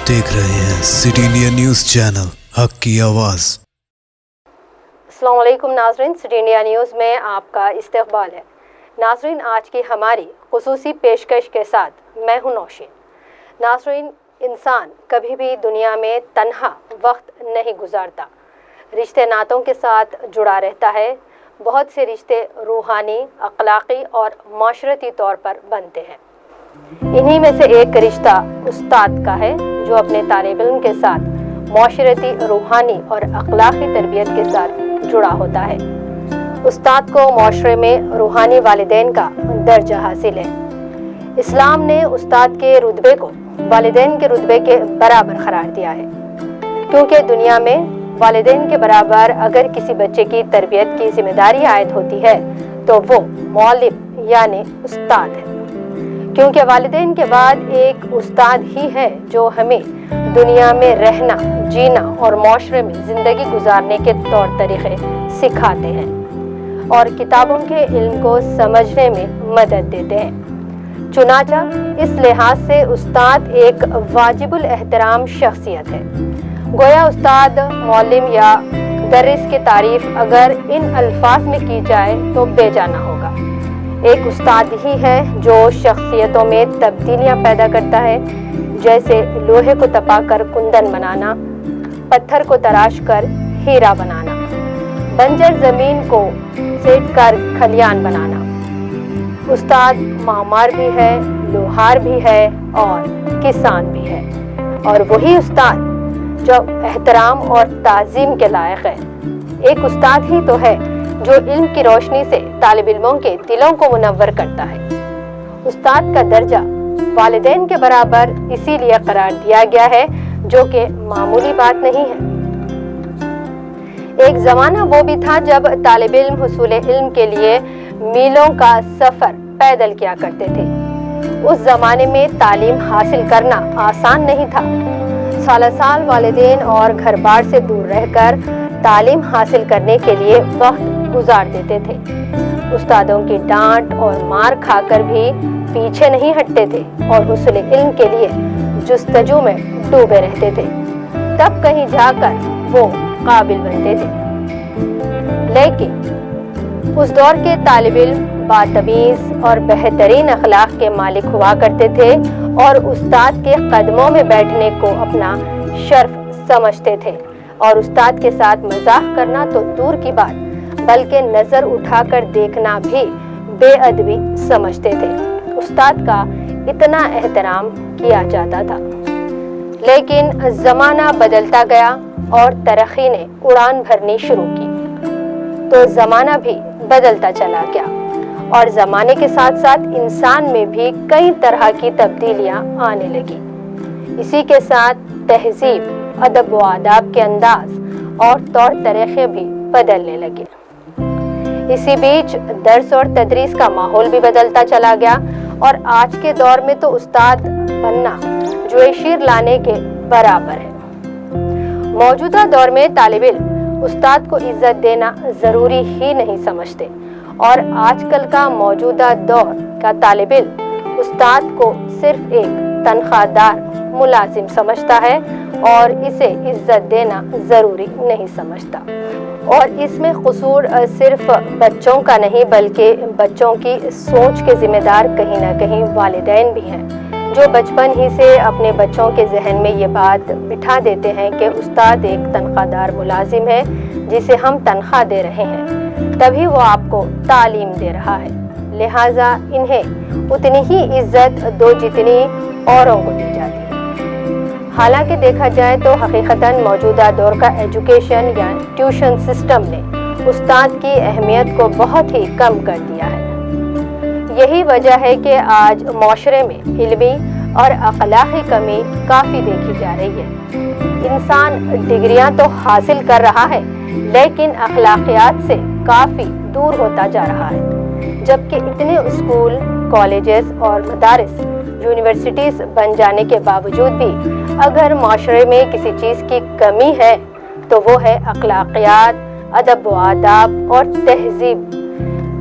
آپ دیکھ رہے ہیں سٹی انڈیا نیوز چینل، حق کی آواز۔ السلام علیکم ناظرین، سٹی انڈیا نیوز میں آپ کا استقبال ہے۔ ناظرین، آج کی ہماری خصوصی پیشکش کے ساتھ میں ہوں نوشین۔ ناظرین، انسان کبھی بھی دنیا میں تنہا وقت نہیں گزارتا، رشتے ناتوں کے ساتھ جڑا رہتا ہے۔ بہت سے رشتے روحانی، اخلاقی اور معاشرتی طور پر بنتے ہیں۔ انہی میں سے ایک رشتہ استاد کا ہے، جو اپنے طالب علم کے ساتھ معاشرتی، روحانی اور اخلاقی تربیت کے ساتھ جڑا ہوتا ہے۔ استاد کو معاشرے میں روحانی والدین کا درجہ حاصل ہے۔ اسلام نے استاد کے رتبے کو والدین کے رتبے کے برابر قرار دیا ہے، کیونکہ دنیا میں والدین کے برابر اگر کسی بچے کی تربیت کی ذمہ داری عائد ہوتی ہے تو وہ معلم یعنی استاد ہے، کیونکہ والدین کے بعد ایک استاد ہی ہے جو ہمیں دنیا میں رہنا، جینا اور معاشرے میں زندگی گزارنے کے طور طریقے سکھاتے ہیں اور کتابوں کے علم کو سمجھنے میں مدد دیتے ہیں۔ چنانچہ اس لحاظ سے استاد ایک واجب الاحترام شخصیت ہے۔ گویا استاد، معلم یا مدرس کی تعریف اگر ان الفاظ میں کی جائے تو بے جانا ہوگا۔ ایک استاد ہی ہے جو شخصیتوں میں تبدیلیاں پیدا کرتا ہے، جیسے لوہے کو تپا کر کندن بنانا، پتھر کو تراش کر ہیرا بنانا، بنجر زمین کو سیٹ کر کھلیان بنانا۔ استاد معمار بھی ہے، لوہار بھی ہے اور کسان بھی ہے، اور وہی استاد جو احترام اور تعظیم کے لائق ہے۔ ایک استاد ہی تو ہے جو علم کی روشنی سے طالب علموں کے دلوں کو منور کرتا ہے۔ استاد کا درجہ والدین کے برابر اسی لیے قرار دیا گیا ہے، جو کہ معمولی بات نہیں ہے۔ ایک زمانہ وہ بھی تھا جب طالب علم حصول علم کے لیے میلوں کا سفر پیدل کیا کرتے تھے۔ اس زمانے میں تعلیم حاصل کرنا آسان نہیں تھا۔ سالہ سال والدین اور گھر بار سے دور رہ کر تعلیم حاصل کرنے کے لیے وقت گزار دیتے تھے۔ استادوں کی ڈانٹ اور مار کھا کر بھی پیچھے نہیں ہٹتے تھے اور حصول علم کے لیے جستجو میں ڈوبے رہتے تھے، تب کہیں جا کر وہ قابل بنتے تھے۔ لیکن اس دور کے طالب علم باتمیز اور بہترین اخلاق کے مالک ہوا کرتے تھے اور استاد کے قدموں میں بیٹھنے کو اپنا شرف سمجھتے تھے، اور استاد کے ساتھ مزاح کرنا تو دور کی بات بلکہ نظر اٹھا کر دیکھنا بھی بے ادبی سمجھتے تھے۔ استاد کا اتنا احترام کیا جاتا تھا۔ لیکن زمانہ بدلتا گیا اور ترقی نے اڑان بھرنی شروع کی، تو زمانہ بھی بدلتا چلا گیا، اور زمانے کے ساتھ ساتھ انسان میں بھی کئی طرح کی تبدیلیاں آنے لگی۔ اسی کے ساتھ تہذیب، ادب و آداب کے انداز اور طور طریقے بھی بدلنے لگے۔ اسی بیچ درس اور تدریس کا ماحول بھی بدلتا چلا گیا، اور آج کے دور میں تو استاد بننا جوئے شیر لانے کے برابر ہے۔ موجودہ دور میں طالب علم استاد کو عزت دینا ضروری ہی نہیں سمجھتے، اور آج کل کا موجودہ دور کا طالب علم استاد کو صرف ایک تنخواہ دار ملازم سمجھتا ہے اور اسے عزت دینا ضروری نہیں سمجھتا۔ اور اس میں قصور صرف بچوں کا نہیں بلکہ بچوں کی سوچ کے ذمہ دار کہیں نہ کہیں والدین بھی ہیں، جو بچپن ہی سے اپنے بچوں کے ذہن میں یہ بات بٹھا دیتے ہیں کہ استاد ایک تنخواہ دار ملازم ہے جسے ہم تنخواہ دے رہے ہیں، تبھی وہ آپ کو تعلیم دے رہا ہے، لہٰذا انہیں اتنی ہی عزت دو جتنی اوروں کو دی جاتی ہے۔ حالانکہ دیکھا جائے تو حقیقتاً موجودہ دور کا ایجوکیشن یا ٹیوشن سسٹم نے استاد کی اہمیت کو بہت ہی کم کر دیا ہے۔ یہی وجہ ہے کہ آج معاشرے میں علمی اور اخلاقی کمی کافی دیکھی جا رہی ہے۔ انسان ڈگریاں تو حاصل کر رہا ہے، لیکن اخلاقیات سے کافی دور ہوتا جا رہا ہے، جبکہ اتنے اسکول، کالجز اور مدارس، یونیورسٹیز بن جانے کے باوجود بھی اگر معاشرے میں کسی چیز کی کمی ہے تو وہ ہے اخلاقیات، ادب و آداب اور تہذیب،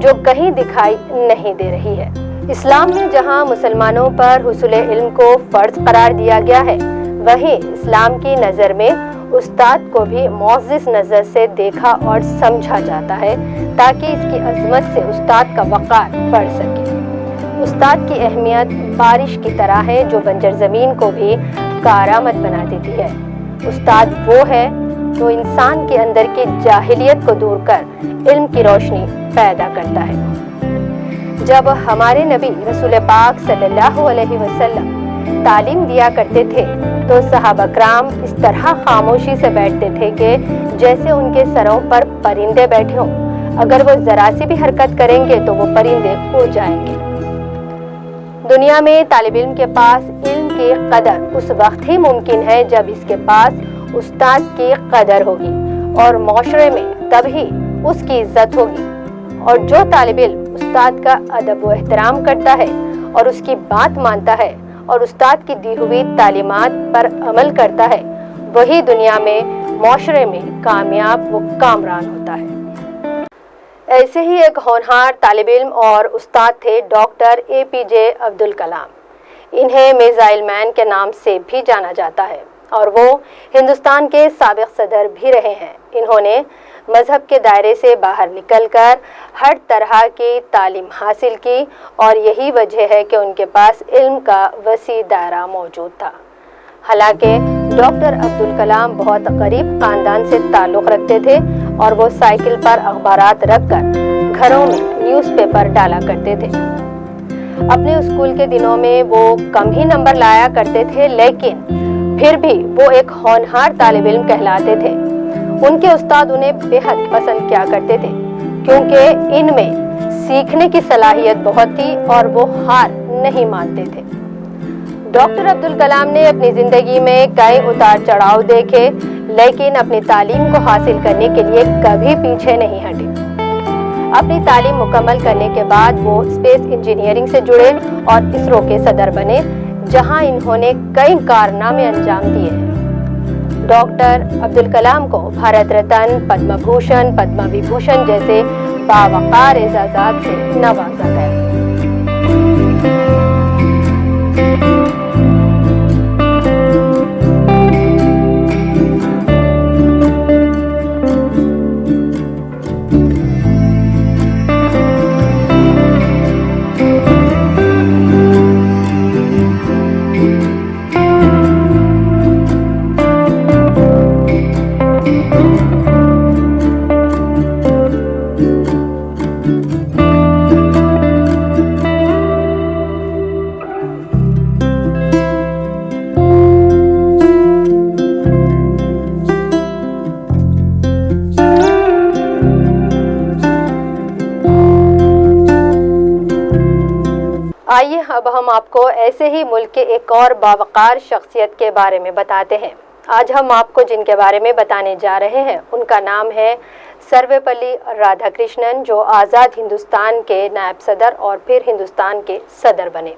جو کہیں دکھائی نہیں دے رہی ہے۔ اسلام میں جہاں مسلمانوں پر حصول علم کو فرض قرار دیا گیا ہے، वहीं इस्लाम की नज़र में उस्ताद को भी मुअज़्ज़िज़ नज़र से देखा और समझा जाता है ताकि इसकी अज़मत से उस्ताद का वक़ार बढ़ सके। उस्ताद की अहमियत बारिश की तरह है जो बंजर ज़मीन को भी कारामद बना देती है। उस्ताद वो है जो इंसान के अंदर की जाहिलियत को दूर कर इल्म की रोशनी पैदा करता है। जब हमारे नबी रसूल पाक सल्लल्लाहु अलैहि वसल्लम तालीम दिया करते थे तो सहाबा कराम इस तरह खामोशी से बैठते थे कि जैसे उनके सरों पर परिंदे बैठे हों। अगर वो जरा सी भी हरकत करेंगे तो वो परिंदे उड़ जाएंगे। दुनिया में तालिब इल्म के पास इल्म की कदर उस वक्त ही मुमकिन है जब इसके पास उस्ताद की कदर होगी और माशरे में तभी उसकी इज्जत होगी। और जो तालिब इल्म उस्ताद का अदब व एहतराम करता है और उसकी बात मानता है और उस्ताद की दी हुई तालीमात पर अमल करता है वही दुनिया में माशरे में कामयाब व कामरान होता है। ऐसे ही एक होनहार तालिब इल्म और उस्ताद थे डॉक्टर APJ अब्दुल कलाम। इन्हें मिसाइल मैन के नाम से भी जाना जाता है और वो हिंदुस्तान के साबिक सदर भी रहे हैं। इन्होंने मज़हब के दायरे से बाहर निकलकर हर तरह की तालीम हासिल की और यही वजह है कि उनके पास इल्म का वसी दायरा मौजूद था। हालांकि डॉक्टर अब्दुल कलाम बहुत गरीब ख़ानदान से ताल्लुक़ रखते थे और वो साइकिल पर अखबारात रखकर घरों में न्यूज़पेपर डाला करते थे। अपने स्कूल के दिनों में वो कम ही नंबर लाया करते थे, लेकिन फिर भी वो एक होनहार तालिब इल्म कहलाते थे। उनके उस्ताद उन्हें बेहद पसंद किया करते थे क्योंकि इनमें सीखने की सलाहियत बहुत थी और वो हार नहीं मानते थे। डॉक्टर अब्दुल कलाम ने अपनी ज़िंदगी में कई उतार चढ़ाव देखे, लेकिन अपनी तालीम को हासिल करने के लिए कभी पीछे नहीं हटे। अपनी तालीम मुकम्मल करने के बाद वो स्पेस इंजीनियरिंग से जुड़े और इसरो के सदर बने, जहां इन्होंने कई कारनामे अंजाम दिए हैं। डॉक्टर अब्दुल कलाम को भारत रत्न, पद्म भूषण, पद्म विभूषण जैसे बावकार एजाज़ात से नवाजा गया। आइए अब हम आपको ऐसे ही मुल्क के एक और बावकार शख्सियत के बारे में बताते हैं। आज हम आपको जिनके बारे में बताने जा रहे हैं उनका नाम है सर्वपल्ली राधाकृष्णन, जो आज़ाद हिंदुस्तान के नायब सदर और फिर हिंदुस्तान के सदर बने।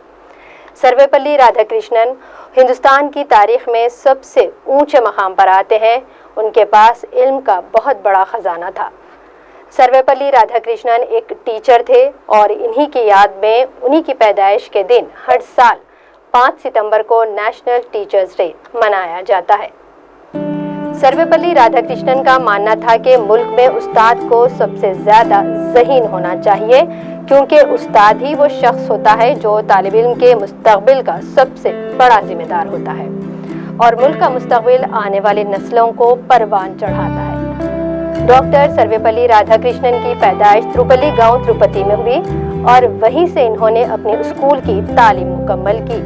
सर्वपल्ली राधाकृष्णन हिंदुस्तान की तारीख में सबसे ऊंचे मकाम पर आते हैं। उनके पास इल्म का बहुत बड़ा ख़जाना था। सर्वपल्ली राधाकृष्णन एक टीचर थे और इन्हीं की याद में उन्हीं की पैदाइश के दिन हर साल 5 सितंबर को नेशनल टीचर्स डे मनाया जाता है। सर्वपल्ली राधाकृष्णन का मानना था कि मुल्क में उस्ताद को सबसे ज़्यादा ज़हीन होना चाहिए, क्योंकि उस्ताद ही वो शख्स होता है जो तालिब इल्म के मुस्तक़बिल का सबसे बड़ा जिम्मेदार होता है और मुल्क का मुस्तक़बिल आने वाली नस्लों को परवान चढ़ाता है। डॉक्टर सर्वपल्ली राधाकृष्णन की पैदाइश त्रुपल्ली गांव तिरुपति में हुई और वहीं से इन्होंने अपने स्कूल की तालीम मुकम्मल की।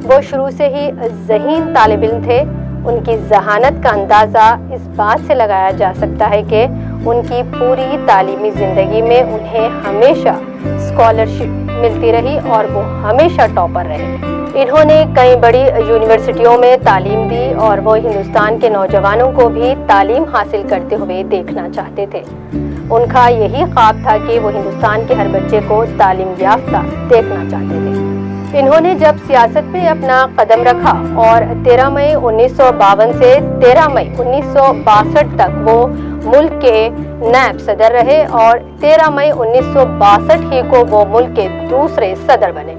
वो शुरू से ही ज़हीन तालिब इल्म थे। उनकी जहानत का अंदाज़ा इस बात से लगाया जा सकता है कि उनकी पूरी तालीमी ज़िंदगी में उन्हें हमेशा स्कॉलरशिप मिलती रही और वो हमेशा टॉपर रहे। इन्होंने कई बड़ी यूनिवर्सिटियों में तालीम दी और वो हिंदुस्तान के नौजवानों को भी तालीम हासिल करते हुए देखना चाहते थे। उनका यही ख्वाब था कि वो हिंदुस्तान के हर बच्चे को तालीम याफ्ता देखना चाहते थे। इन्होंने जब सियासत में अपना कदम रखा और 13 मई 1952 से 13 मई 1962 तक वो मुल्क के नायब सदर रहे और 13 मई 1962 ही को वो मुल्क के दूसरे सदर बने।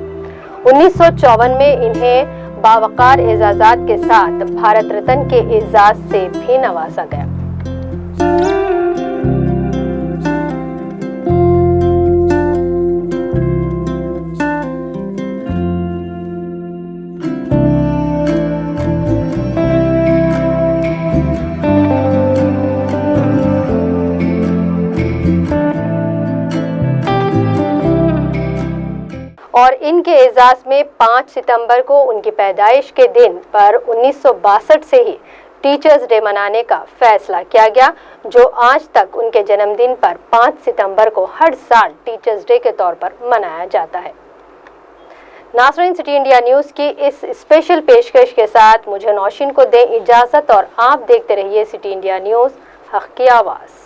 1954 में इन्हें बावकार एजाजात के साथ भारत रत्न के एजाज से भी नवाजा गया। और इनके एजाज में 5 सितंबर को उनकी पैदाइश के दिन पर 1962 से ही टीचर्स डे मनाने का फैसला किया गया, जो आज तक उनके जन्मदिन पर 5 सितंबर को हर साल टीचर्स डे के तौर पर मनाया जाता है। नाज़रीन, सिटी इंडिया न्यूज़ की इस स्पेशल पेशकश के साथ मुझे नौशीन को दें इजाज़त और आप देखते रहिए सिटी इंडिया न्यूज़, हक़ की आवाज़।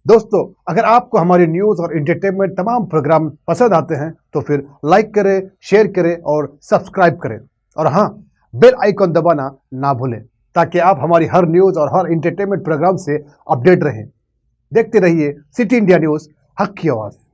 दोस्तों, अगर आपको हमारी न्यूज़ और एंटरटेनमेंट तमाम प्रोग्राम पसंद आते हैं तो फिर लाइक करें, शेयर करें और सब्सक्राइब करें, और हाँ, बेल आइकन दबाना ना भूलें ताकि आप हमारी हर न्यूज़ और हर एंटरटेनमेंट प्रोग्राम से अपडेट रहें। देखते रहिए सिटी इंडिया न्यूज़, हक़ की आवाज़।